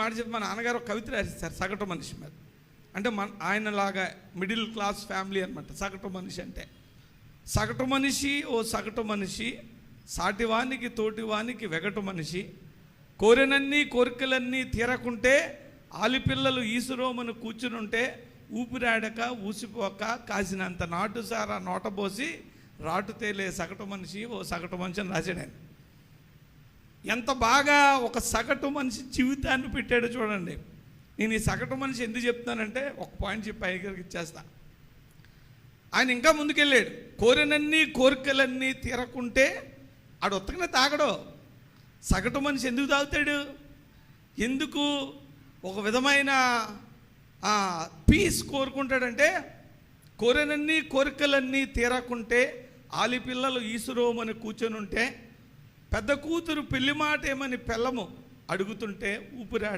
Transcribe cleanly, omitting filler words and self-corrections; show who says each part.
Speaker 1: మాట చెప్పి మా నాన్నగారు ఒక కవిత రాసిస్తారు సగటు మనిషి మీద. అంటే ఆయనలాగా మిడిల్ క్లాస్ ఫ్యామిలీ అనమాట సగటు మనిషి అంటే. సగటు మనిషి ఓ సగటు మనిషి, సాటివానికి తోటివానికి వెగటు మనిషి, కోరినన్ని కోరికలన్నీ తీరకుంటే ఆలిపిల్లలు ఈసురోమను కూర్చునుంటే, ఊపిరాడక ఊసిపోక కాసినంత నాటుసారా నోటబోసి రాటు తేలే సగటు మనిషి ఓ సగటు మనిషి అని రాశాడు ఆయన. ఎంత బాగా ఒక సగటు మనిషి జీవితాన్ని పెట్టాడు చూడండి. నేను ఈ సగటు మనిషి ఎందుకు చెప్తున్నానంటే ఒక పాయింట్ చెప్పి పైకి ఇచ్చేస్తా. ఆయన ఇంకా ముందుకెళ్ళాడు. కోరినన్ని కోరికలన్నీ తీరకుంటే ఆడు ఉత్తగానే తాగడు. సగటు మనిషి ఎందుకు తాగుతాడు? ఎందుకు ఒక విధమైన పీస్ కోరుకుంటాడంటే, కోరినన్ని కోరికలన్నీ తీరకుంటే ఆలిపిల్లలు ఈసురోమని కూర్చొని ఉంటే, పెద్ద కూతురు పెళ్లి మాట ఏమని పెళ్ళము అడుగుతుంటే ఊపిరాడ